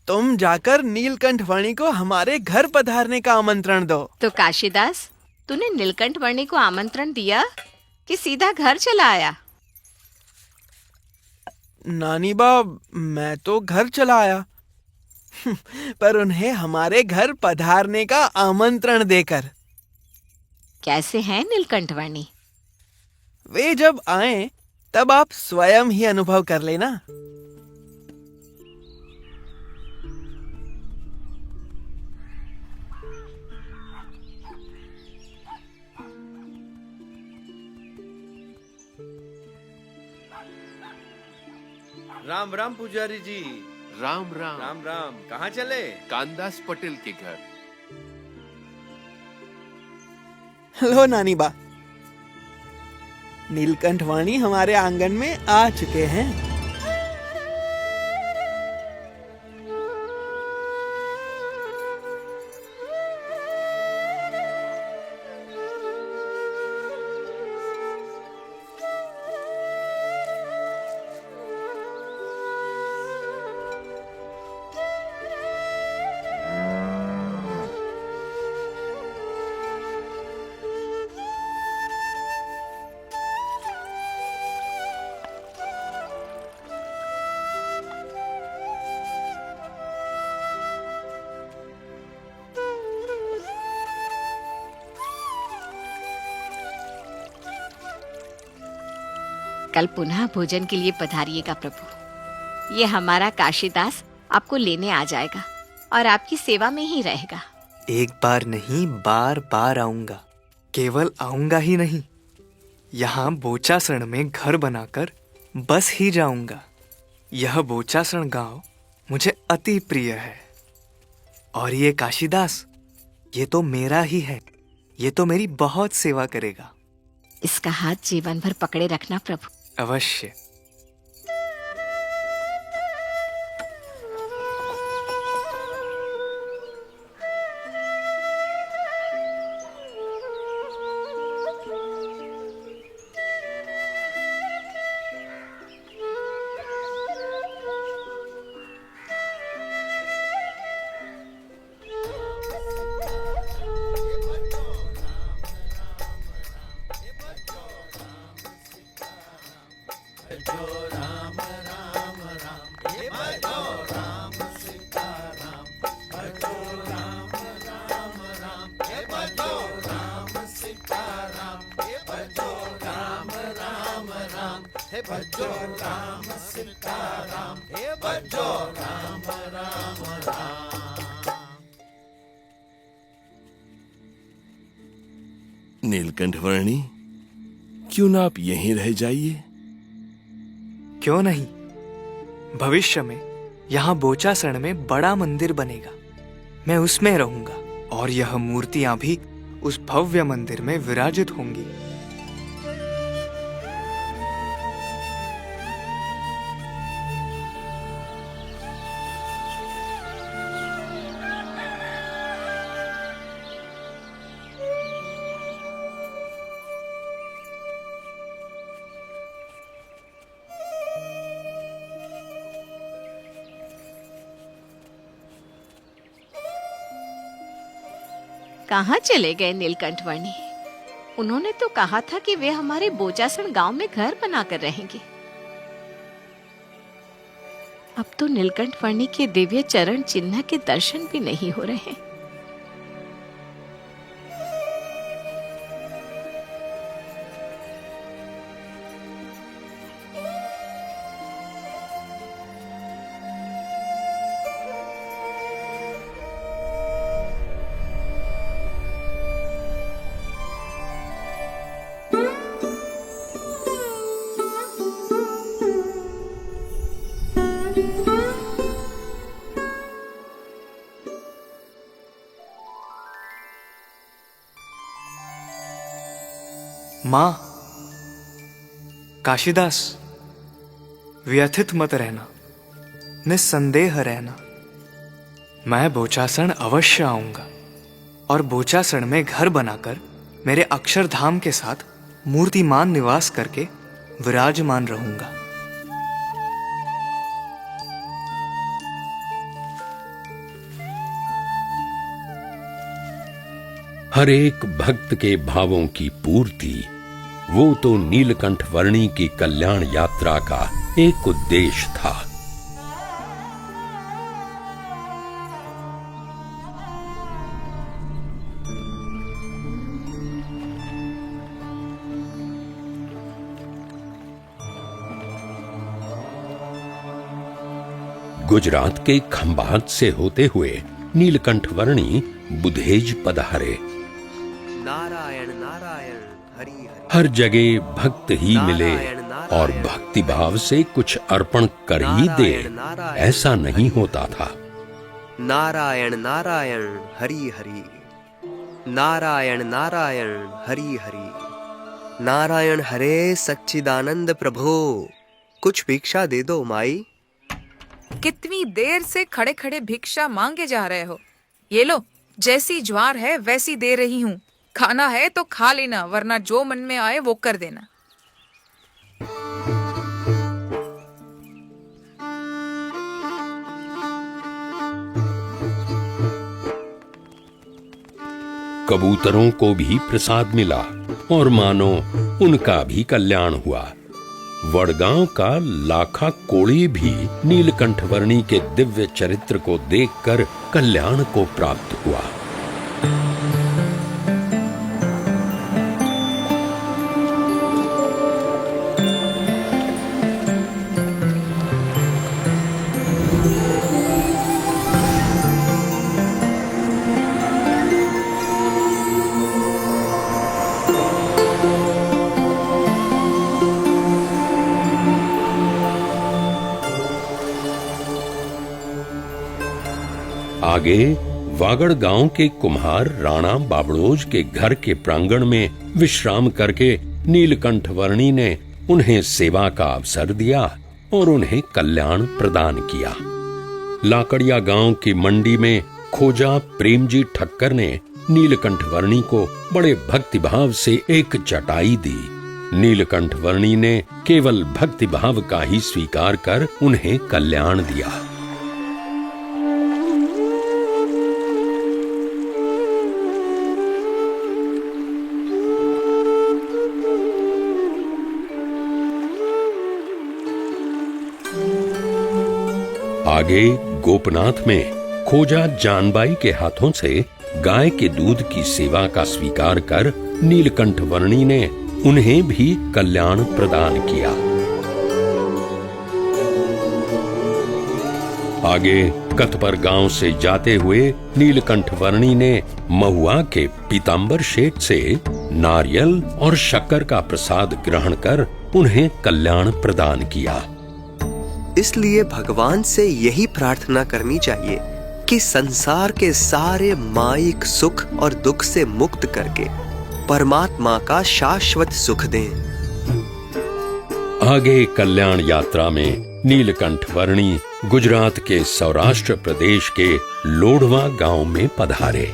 Speaker 13: तुम जाकर नीलकंठ वर्णी को हमारे घर पधारने का आमंत्रण दो।
Speaker 11: तो काशीदास, तूने नीलकंठ वर्णी को आमंत्रण दिया कि सीधा घर चला आया?
Speaker 13: नानी बा, मैं तो घर चला आया पर उन्हें हमारे घर पधारने का आमंत्रण देकर।
Speaker 11: कैसे हैं नीलकंठ वर्णी?
Speaker 13: वे जब आए तब आप स्वयं ही अनुभव कर लेना।
Speaker 7: राम राम पुजारी जी।
Speaker 14: राम राम।
Speaker 7: राम राम। कहाँ चले?
Speaker 14: कानदास पटेल के घर।
Speaker 13: लो नानी बा, नीलकंठ वाणी हमारे आंगन में आ चुके हैं।
Speaker 15: कल पुनः भोजन के लिए पधारिएगा प्रभु। ये हमारा काशीदास आपको लेने आ जाएगा और आपकी सेवा में ही रहेगा।
Speaker 3: एक बार नहीं, बार बार आऊंगा। केवल आऊंगा ही नहीं, यहाँ बोचासण में घर बनाकर बस ही जाऊंगा। यह बोचासण गांव मुझे अति प्रिय है। और ये काशीदास, ये तो मेरा ही है। ये तो मेरी बहुत सेवा करेगा।
Speaker 15: इसका हाथ जीवन भर पकड़े रखना प्रभु।
Speaker 3: अवश्य।
Speaker 2: नीलकंठ वर्णी, क्यों ना आप यहीं रह जाइए?
Speaker 3: क्यों नहीं? भविष्य में यहाँ बोचासण में बड़ा मंदिर बनेगा। मैं उसमें रहूंगा और यह मूर्तियां भी उस भव्य मंदिर में विराजित होंगी।
Speaker 15: कहाँ चले गए नीलकंठ वर्णी? उन्होंने तो कहा था कि वे हमारे बोचासण गांव में घर बनाकर रहेंगे। अब तो नीलकंठ वर्णी के दिव्य चरण चिन्ह के दर्शन भी नहीं हो रहे हैं।
Speaker 3: मां, काशीदास, व्यथित मत रहना, निस्संदेह रहना। मैं बोचासण अवश्य आऊंगा और बोचासण में घर बनाकर मेरे अक्षरधाम के साथ मूर्तिमान निवास करके विराजमान रहूंगा।
Speaker 1: हर एक भक्त के भावों की पूर्ति, वो तो नीलकंठ वर्णी की कल्याण यात्रा का एक उद्देश्य था। गुजरात के खंभात से होते हुए नीलकंठ वर्णी बुधेज पधारे।
Speaker 3: नारायण नारायण हरि हरि।
Speaker 1: हर जगह भक्त ही मिले और भक्ति भाव से कुछ अर्पण कर ही दे, ऐसा नहीं होता था।
Speaker 3: नारायण नारायण हरि हरि। नारायण नारायण हरि हरि। नारायण हरे सच्चिदानंद प्रभो, कुछ भिक्षा दे दो माई।
Speaker 16: कितनी देर से खड़े खड़े भिक्षा मांगे जा रहे हो? ये लो, जैसी ज्वार है वैसी दे रही हूँ। खाना है तो खा लेना, वरना जो मन में आए वो कर देना।
Speaker 1: कबूतरों को भी प्रसाद मिला और मानो उनका भी कल्याण हुआ। वडगांव का लाखा कोड़ी भी नीलकंठ वर्णी के दिव्य चरित्र को देखकर कल्याण को प्राप्त हुआ। आगे वागड़ गांव के कुम्हार राणा बाबड़ोज के घर के प्रांगण में विश्राम करके नीलकंठ वर्णी ने उन्हें सेवा का अवसर दिया और उन्हें कल्याण प्रदान किया। लाकड़िया गांव की मंडी में खोजा प्रेमजी ठक्कर ने नीलकंठ वर्णी को बड़े भक्तिभाव से एक चटाई दी। नीलकंठ वर्णी ने केवल भक्तिभाव का ही स्वीकार कर उन्हें कल्याण दिया। आगे गोपनाथ में खोजा जानबाई के हाथों से गाय के दूध की सेवा का स्वीकार कर नीलकंठ वर्णी ने उन्हें भी कल्याण प्रदान किया। आगे कतपर गांव से जाते हुए नीलकंठ वर्णी ने महुआ के पीतांबर शेठ से नारियल और शक्कर का प्रसाद ग्रहण कर उन्हें कल्याण प्रदान किया।
Speaker 3: इसलिए भगवान से यही प्रार्थना करनी चाहिए कि संसार के सारे मायिक सुख और दुख से मुक्त करके परमात्मा का शाश्वत सुख दें।
Speaker 1: आगे कल्याण यात्रा में नीलकंठ वर्णी गुजरात के सौराष्ट्र प्रदेश के लोढ़वा गांव में पधारे।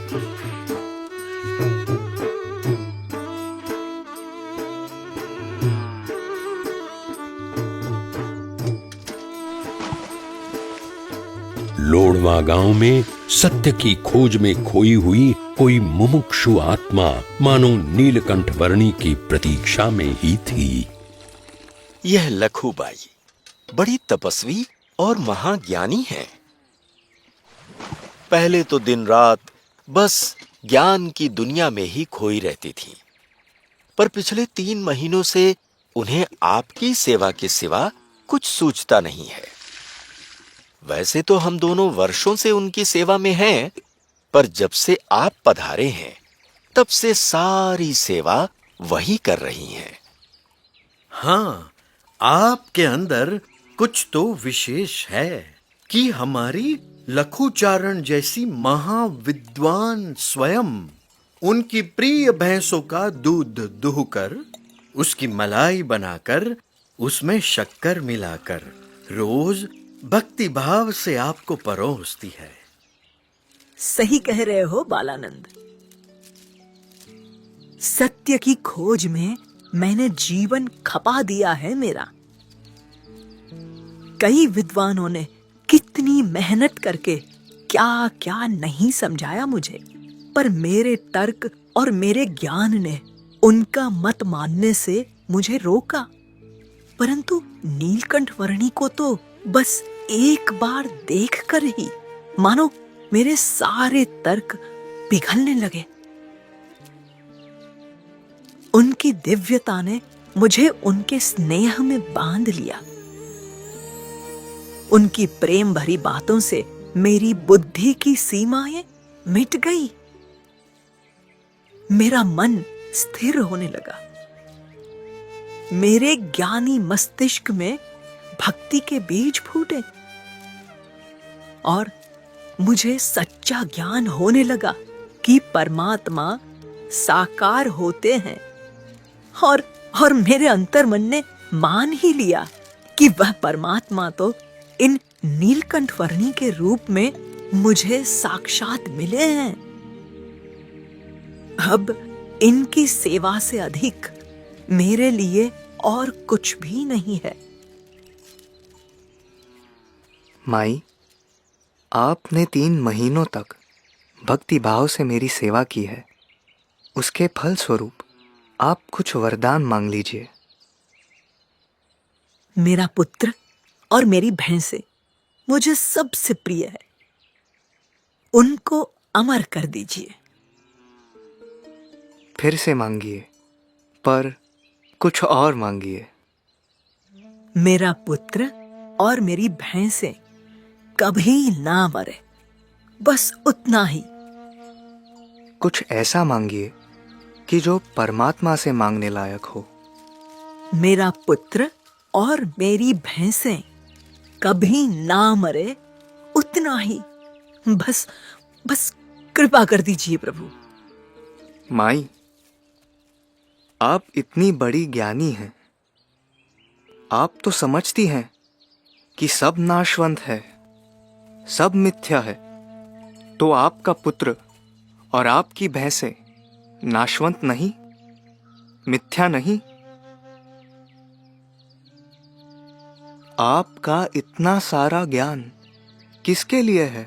Speaker 1: लोढ़वा गांव में सत्य की खोज में खोई हुई कोई मुमुक्षु आत्मा मानो नीलकंठ वर्णी की प्रतीक्षा में ही थी।
Speaker 6: यह लखूबाई बड़ी तपस्वी और महाज्ञानी है। पहले तो दिन रात बस ज्ञान की दुनिया में ही खोई रहती थी, पर पिछले 3 महीनों से उन्हें आपकी सेवा के सिवा कुछ सूझता नहीं है। वैसे तो हम दोनों वर्षों से उनकी सेवा में हैं, पर जब से आप पधारे हैं तब से सारी सेवा वही कर रही हैं।
Speaker 8: हाँ, आपके अंदर कुछ तो विशेष है कि हमारी लखुचारण जैसी महाविद्वान स्वयं उनकी प्रिय भैंसों का दूध दुहकर उसकी मलाई बनाकर उसमें शक्कर मिलाकर रोज भक्ति भाव से आपको परोसती है।
Speaker 17: सही कह रहे हो बालानंद। सत्य की खोज में मैंने जीवन खपा दिया है मेरा। कई विद्वानों ने कितनी मेहनत करके क्या क्या नहीं समझाया मुझे, पर मेरे तर्क और मेरे ज्ञान ने उनका मत मानने से मुझे रोका। परंतु नीलकंठ वर्णी को तो बस एक बार देखकर ही मानो मेरे सारे तर्क पिघलने लगे। उनकी दिव्यता ने मुझे उनके स्नेह में बांध लिया। उनकी प्रेम भरी बातों से मेरी बुद्धि की सीमाएं मिट गई। मेरा मन स्थिर होने लगा। मेरे ज्ञानी मस्तिष्क में भक्ति के बीज फूटे और मुझे सच्चा ज्ञान होने लगा कि परमात्मा साकार होते हैं। और मेरे अंतर्मन ने मान ही लिया कि वह परमात्मा तो इन नीलकंठ वर्णी के रूप में मुझे साक्षात मिले हैं। अब इनकी सेवा से अधिक मेरे लिए और कुछ भी नहीं है।
Speaker 3: माई, आपने 3 महीनों तक भक्ति भाव से मेरी सेवा की है। उसके फल स्वरूप आप कुछ वरदान मांग लीजिए।
Speaker 17: मेरा पुत्र और मेरी भैंसें मुझे सबसे प्रिय है। उनको अमर कर दीजिए।
Speaker 3: फिर से मांगिए, पर कुछ और मांगिए।
Speaker 17: मेरा पुत्र और मेरी भैंसें कभी ना मरे, बस उतना ही।
Speaker 3: कुछ ऐसा मांगिए कि जो परमात्मा से मांगने लायक हो।
Speaker 17: मेरा पुत्र और मेरी भैंसें कभी ना मरे, उतना ही। बस बस कृपा कर दीजिए प्रभु।
Speaker 3: माई, आप इतनी बड़ी ज्ञानी हैं, आप तो समझती हैं कि सब नाशवंत है, सब मिथ्या है, तो आपका पुत्र और आपकी भैंसें नाशवंत नहीं, मिथ्या नहीं? आपका इतना सारा ज्ञान किसके लिए है?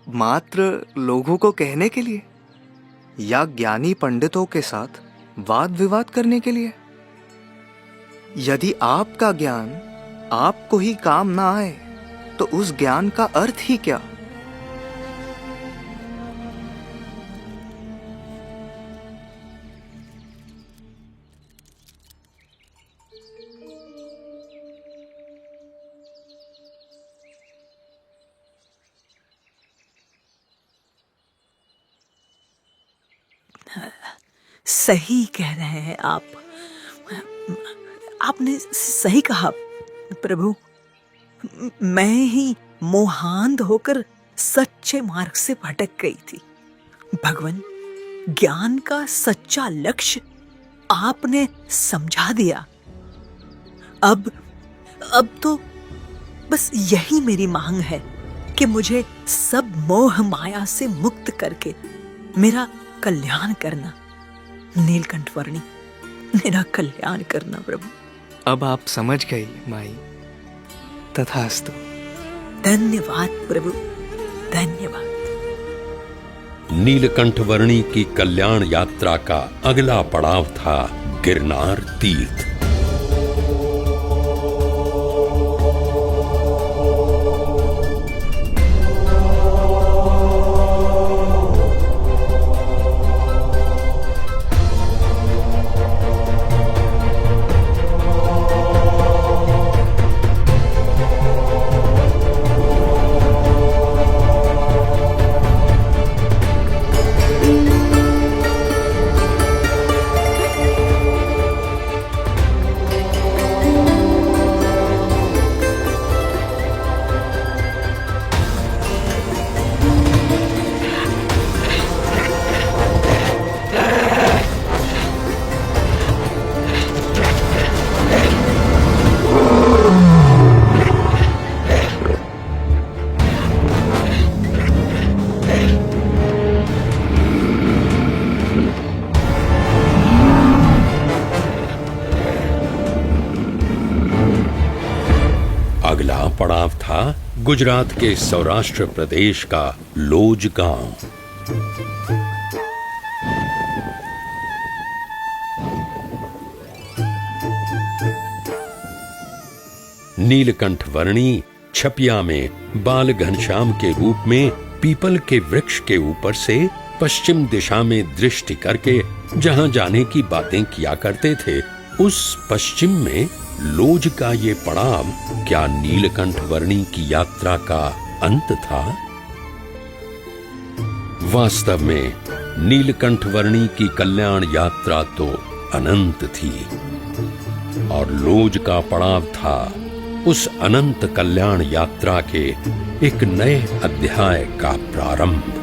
Speaker 3: मात्र लोगों को कहने के लिए, या ज्ञानी पंडितों के साथ वाद विवाद करने के लिए? यदि आपका ज्ञान आपको ही काम ना आए तो उस ज्ञान का अर्थ ही क्या?
Speaker 17: सही कह रहे हैं आप। आपने सही कहा प्रभु। मैं ही मोहांध होकर सच्चे मार्ग से भटक गई थी। भगवान, ज्ञान का सच्चा लक्ष्य आपने समझा दिया। अब तो बस यही मेरी मांग है कि मुझे सब मोह माया से मुक्त करके मेरा कल्याण करना। नीलकंठ वर्णी, मेरा कल्याण करना प्रभु।
Speaker 3: अब आप समझ गई माई। तथास्तु।
Speaker 17: धन्यवाद प्रभु, धन्यवाद।
Speaker 1: नीलकंठ वर्णी की कल्याण यात्रा का अगला पड़ाव था गिरनार तीर्थ। अगला पड़ाव था गुजरात के सौराष्ट्र प्रदेश का लोज गांव। नीलकंठ वर्णी छपिया में बाल घनश्याम के रूप में पीपल के वृक्ष के ऊपर से पश्चिम दिशा में दृष्टि करके जहां जाने की बातें किया करते थे, उस पश्चिम में लोज का ये पड़ाव क्या नीलकंठ वर्णी की यात्रा का अंत था? वास्तव में नीलकंठ वर्णी की कल्याण यात्रा तो अनंत थी और लोज का पड़ाव था उस अनंत कल्याण यात्रा के एक नए अध्याय का प्रारंभ।